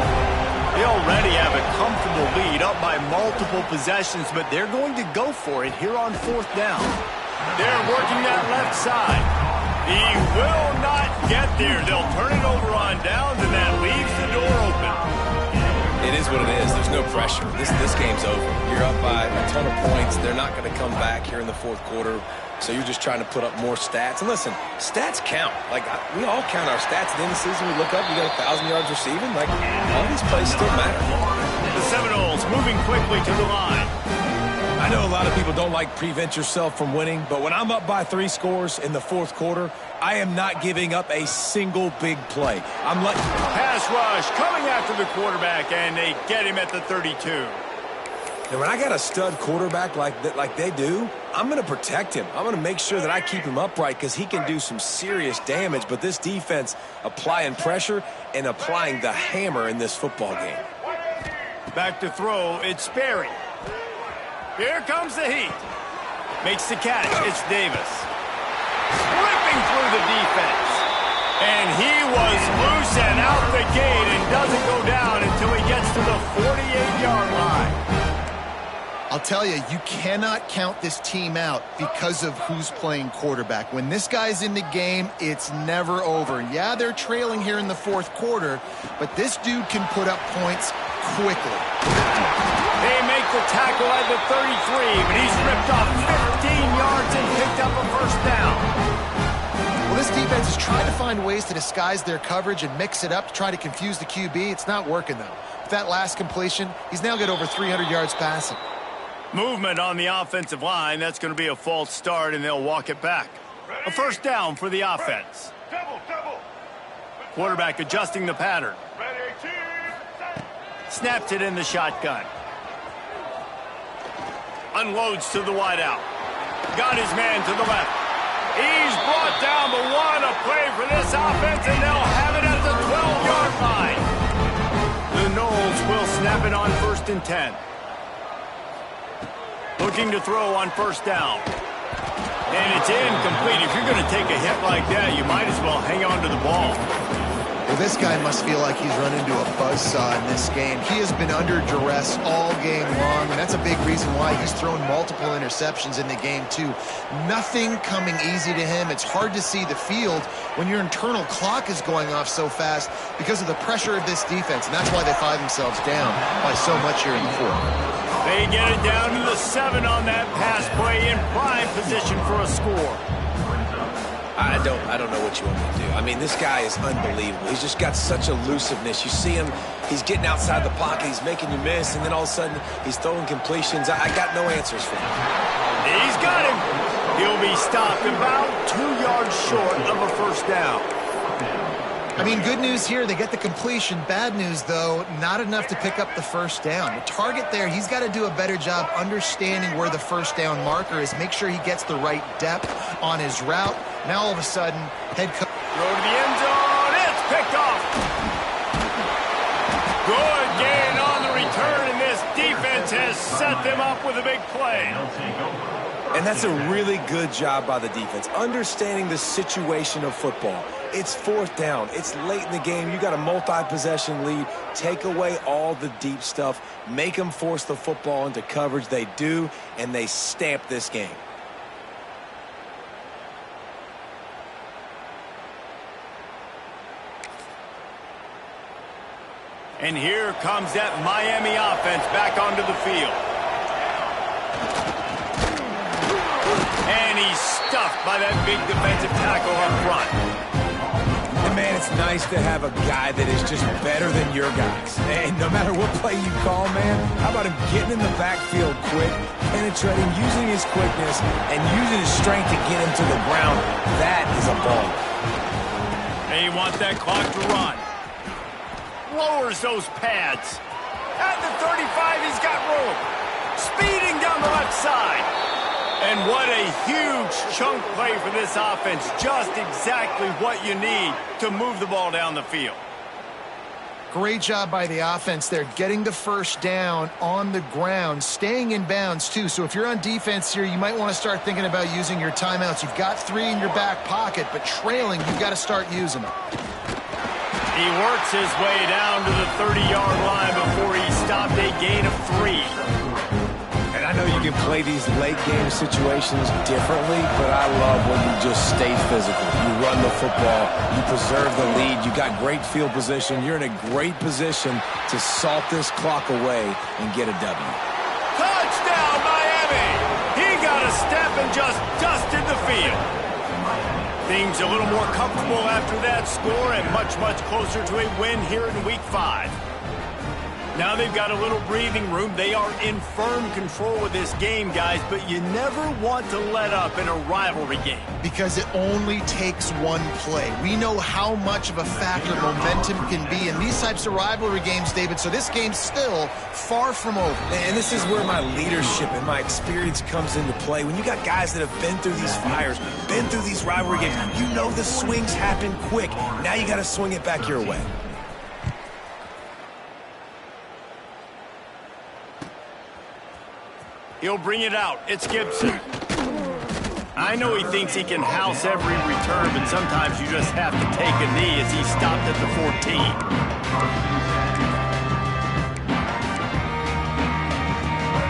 They already have a comfortable lead up by multiple possessions, but they're going to go for it here on fourth down. They're working that left side. He will not get there. They'll turn it over on downs, and that leaves the door open. It is is what it is. There's no pressure. This game's over. You're up by a ton of points. They're not going to come back here in the fourth quarter. So you're just trying to put up more stats. And listen, stats count. Like, we all count our stats at the end of the season. We look up, you got 1,000 yards receiving. Like, all these plays still matter. The Seminoles moving quickly to the line. I know a lot of people don't like prevent yourself from winning, but when I'm up by 3 scores in the fourth quarter, I am not giving up a single big play. I'm letting Pass rush coming after the quarterback, and they get him at the 32. And when I got a stud quarterback like they do, I'm going to protect him. I'm going to make sure that I keep him upright because he can do some serious damage. But this defense applying pressure and applying the hammer in this football game. Back to throw, it's Sperry. Here comes the heat. Makes the catch, it's Davis. Ripping through the defense. And he was loose and out the gate and doesn't go down until he gets to the 48-yard line. I'll tell you, you cannot count this team out because of who's playing quarterback. When this guy's in the game, it's never over. Yeah, they're trailing here in the fourth quarter, but this dude can put up points quickly. They make the tackle at the 33, but he's ripped off 15 yards and picked up a first down. Well, this defense is trying to find ways to disguise their coverage and mix it up to try to confuse the QB. It's not working, though. With that last completion, he's now got over 300 yards passing. Movement on the offensive line. That's going to be a false start, and they'll walk it back. A first down for the offense. Quarterback adjusting the pattern. Snaps it in the shotgun. Unloads to the wideout. Got his man to the left. He's brought down, but what a play for this offense, and they'll have it at the 12-yard line. The Noles will snap it on 1st and 10. Looking to throw on first down. And it's incomplete. If you're going to take a hit like that, you might as well hang on to the ball. Well, this guy must feel like he's run into a buzzsaw in this game. He has been under duress all game long, and that's a big reason why he's thrown multiple interceptions in the game, too. Nothing coming easy to him. It's hard to see the field when your internal clock is going off so fast because of the pressure of this defense, and that's why they find themselves down by so much here in the fourth. They get it down to the 7 on that pass play in prime position for a score. I don't know what you want me to do. I mean, this guy is unbelievable. He's just got such elusiveness. You see him, he's getting outside the pocket, he's making you miss, and then all of a sudden he's throwing completions. I got no answers for him. He's got him. He'll be stopped about 2 yards short of a first down. I mean, good news here, they get the completion. Bad news, though, not enough to pick up the first down. The target there, he's got to do a better job understanding where the first down marker is, make sure he gets the right depth on his route. Now, all of a sudden, head coach. Throw to the end zone, it's picked off. Good gain on the return, and this defense has set them up with a big play. And that's a really good job by the defense, understanding the situation of football. It's fourth down. It's late in the game. You got a multi-possession lead. Take away all the deep stuff. Make them force the football into coverage. They do, and they stamp this game. And here comes that Miami offense back onto the field. And he's stuffed by that big defensive tackle up front. And man, it's nice to have a guy that is just better than your guys. And no matter what play you call, man, how about him getting in the backfield quick, penetrating, using his quickness, and using his strength to get him to the ground. That is a ball. They want that clock to run. Lowers those pads. At the 35, he's got room. Speeding down the left side. And what a huge chunk play for this offense. Just exactly what you need to move the ball down the field. Great job by the offense there, getting the first down on the ground, staying in bounds, too. So if you're on defense here, you might want to start thinking about using your timeouts. You've got 3 in your back pocket, but trailing, you've got to start using them. He works his way down to the 30-yard line before he stopped a gain of 3. And I know know you can play these late game situations differently, but I love when you just stay physical. You run the football, you preserve the lead, you got great field position. You're in a great position to salt this clock away and get a W. Touchdown, Miami! He got a step and just dusted the field. Things a little more comfortable after that score and much, much closer to a win here in Week 5. Now they've got a little breathing room. They are in firm control of this game, guys, but you never want to let up in a rivalry game. Because it only takes one play. We know how much of a factor momentum can be in these types of rivalry games, David, so this game's still far from over. And this is where my leadership and my experience comes into play. When you got guys that have been through these fires, been through these rivalry games, you know the swings happen quick. Now you got to swing it back your way. He'll bring it out. It's Gibson. I know he thinks he can house every return, but sometimes you just have to take a knee as he stopped at the 14.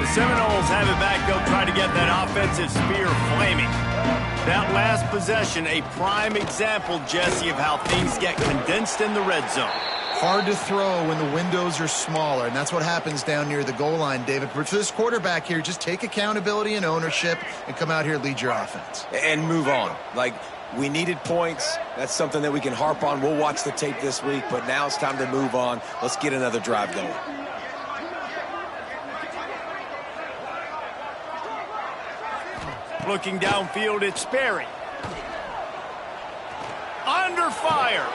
The Seminoles have it back. They'll try to get that offensive spear flaming. That last possession, a prime example, Jesse, of how things get condensed in the red zone. Hard to throw when the windows are smaller, and that's what happens down near the goal line, David. But for this quarterback here, just take accountability and ownership and come out here and lead your offense. And move on. Like, we needed points. That's something that we can harp on. We'll watch the tape this week, but now it's time to move on. Let's get another drive going. Looking downfield, it's Sperry. Under fire.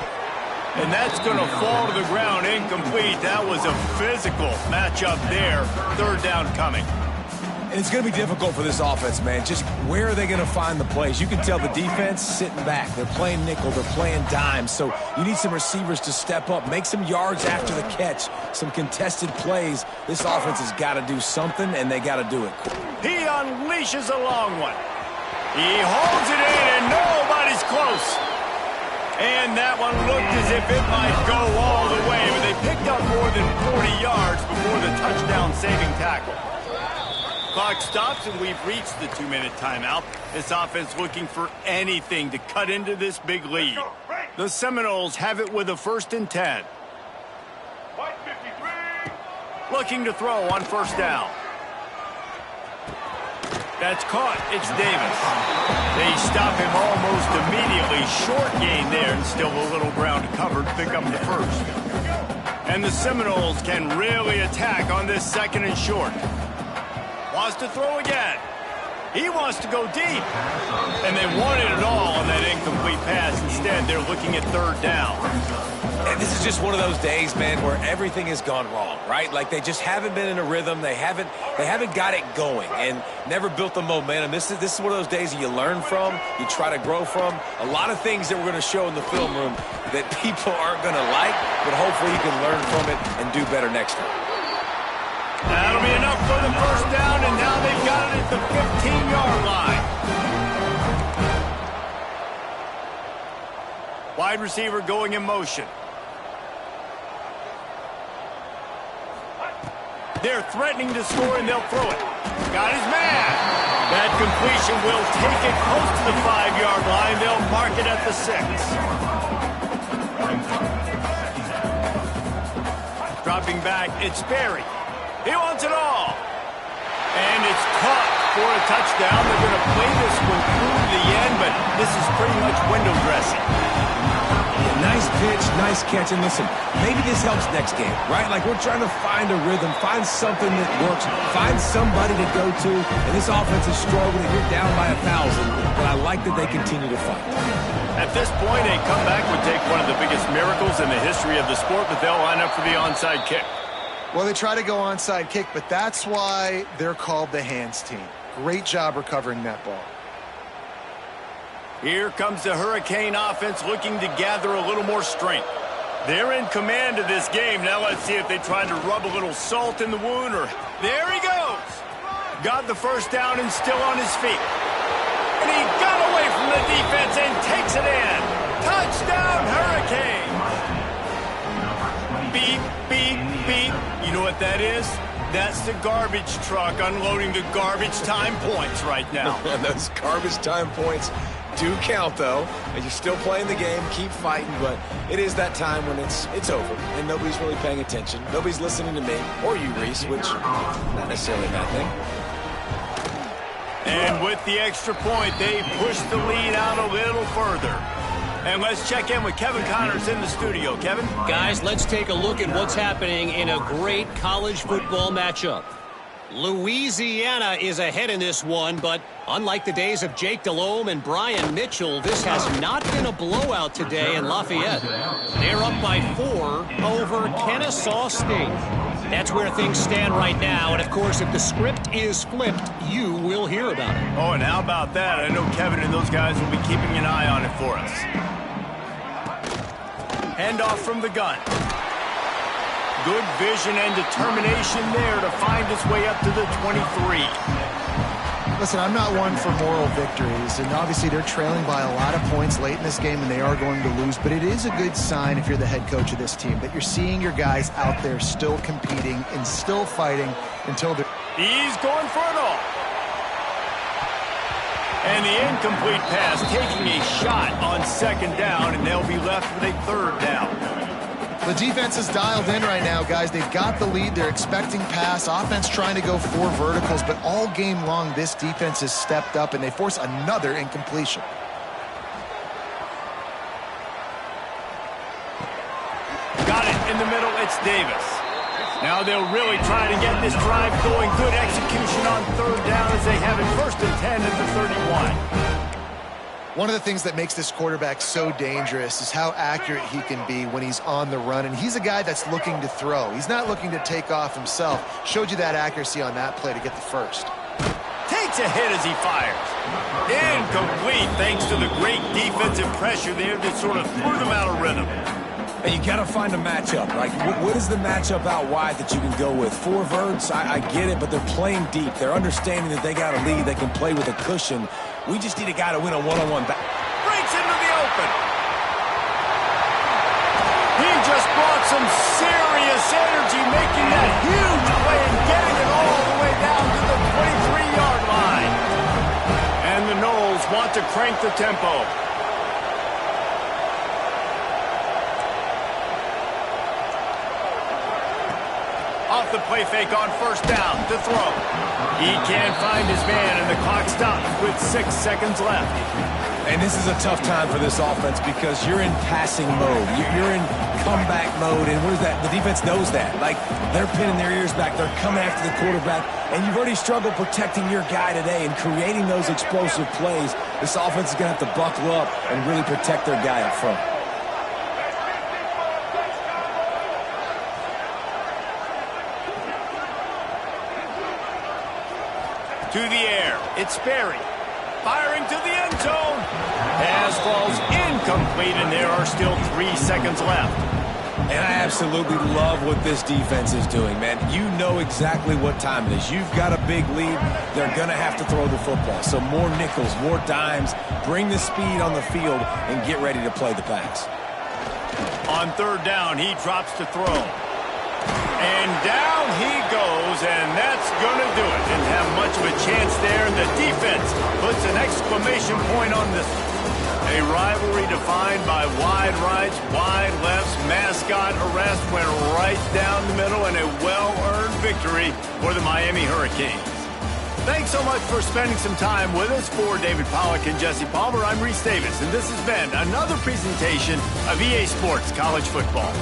And that's going to fall to the ground incomplete. That was a physical matchup there. Third down coming. And it's going to be difficult for this offense, man. Just where are they going to find the plays? You can tell the defense sitting back. They're playing nickel. They're playing dime. So you need some receivers to step up, make some yards after the catch, some contested plays. This offense has got to do something, and they got to do it. He unleashes a long one. He holds it in, and nobody's close. And that one looked as if it might go all the way, but they picked up more than 40 yards before the touchdown-saving tackle. Clock stops, and we've reached the 2-minute timeout. This offense looking for anything to cut into this big lead. The Seminoles have it with a 1st and 10. Looking to throw on 1st down. That's caught. It's Davis. They stop him almost immediately. Short gain there, and still a little ground covered. Pick up the 1st. And the Seminoles can really attack on this 2nd and short. Wants to throw again. He wants to go deep. And they wanted it all on that incomplete pass. Instead, they're looking at 3rd down. And this is just one of those days, man, where everything has gone wrong, right? Like they just haven't been in a rhythm. They haven't got it going and never built the momentum. This is one of those days that you learn from, you try to grow from. A lot of things that we're going to show in the film room that people aren't going to like, but hopefully you can learn from it and do better next time. That'll be enough for the 1st down, and now they've got it at the 15-yard line. Wide receiver going in motion. They're threatening to score, and they'll throw it. Got his man. That completion will take it close to the 5-yard line. They'll mark it at the 6. Dropping back, it's Sperry. He wants it all. And it's caught for a touchdown. They're going to play this one through to the end, but this is pretty much window dressing. Nice pitch, nice catch, and listen, maybe this helps next game, right? Like we're trying to find a rhythm, find something that works, find somebody to go to, and this offense is struggling. You're down by 1,000, but I like that they continue to fight. At this point, a comeback would take one of the biggest miracles in the history of the sport, but they'll line up for the onside kick. Well, they try to go onside kick, but that's why they're called the hands team. Great job recovering that ball. Here comes the Hurricane offense looking to gather a little more strength. They're in command of this game. Now let's see if they try to rub a little salt in the wound or... There he goes! Got the 1st down and still on his feet. And he got away from the defense and takes it in. Touchdown, Hurricane! Beep, beep, beep. You know what that is? That's the garbage truck unloading the garbage time points right now. Those garbage time points do count, though. And you're still playing the game, keep fighting, but it is that time when it's over, and nobody's really paying attention. Nobody's listening to me, or you, Reese, which not necessarily a bad thing. And with the extra point, they push the lead out a little further. And let's check in with Kevin Connors in the studio. Kevin? Guys, let's take a look at what's happening in a great college football matchup. Louisiana is ahead in this one, but unlike the days of Jake Delhomme and Brian Mitchell, this has not been a blowout today in Lafayette. They're up by 4 over Kennesaw State. That's where things stand right now, and of course, if the script is flipped, you will hear about it. Oh, and how about that? I know Kevin and those guys will be keeping an eye on it for us. Handoff from the gun. Good vision and determination there to find his way up to the 23. Listen, I'm not one for moral victories, and obviously they're trailing by a lot of points late in this game, and they are going to lose, but it is a good sign if you're the head coach of this team that you're seeing your guys out there still competing and still fighting until they're... He's going for it all. And the incomplete pass taking a shot on second down, and they'll be left with a third down. The defense is dialed in right now, guys. They've got the lead. They're expecting pass. Offense trying to go 4 verticals, but all game long, this defense has stepped up, and they force another incompletion. Got it in the middle. It's Davis. Now they'll really try to get this drive going. Good execution on third down as they have it 1st and 10 at the 31. One of the things that makes this quarterback so dangerous is how accurate he can be when he's on the run, and he's a guy that's looking to throw. He's not looking to take off himself. Showed you that accuracy on that play to get the first. Takes a hit as he fires. Incomplete thanks to the great defensive pressure there that sort of threw them out of rhythm. And you got to find a matchup. Like, what is the matchup out wide that you can go with? 4 verts, I get it, but they're playing deep. They're understanding that they got a lead. They can play with a cushion. We just need a guy to win a one-on-one back. Breaks into the open. He just brought some serious energy, making that huge play and getting it all the way down to the 23-yard line. And the Noles want to crank the tempo. Off the play fake on first down to throw. He can't find his man, and the clock stops with 6 seconds left. And this is a tough time for this offense because you're in passing mode. You're in comeback mode, and what is that? The defense knows that. Like, they're pinning their ears back. They're coming after the quarterback, and you've already struggled protecting your guy today and creating those explosive plays. This offense is going to have to buckle up and really protect their guy up front. To the air, it's Sperry, firing to the end zone. Pass falls incomplete, and there are still 3 seconds left. And I absolutely love what this defense is doing, man. You know exactly what time it is. You've got a big lead. They're going to have to throw the football. So more nickels, more dimes, bring the speed on the field, and get ready to play the pass. On third down, he drops to throw. And down he goes, and that's going to do it. Didn't have much of a chance there, and the defense puts an exclamation point on this. A rivalry defined by wide rights, wide lefts, mascot arrest went right down the middle, and a well-earned victory for the Miami Hurricanes. Thanks so much for spending some time with us. For David Pollack and Jesse Palmer, I'm Reese Davis, and this has been another presentation of EA Sports College Football.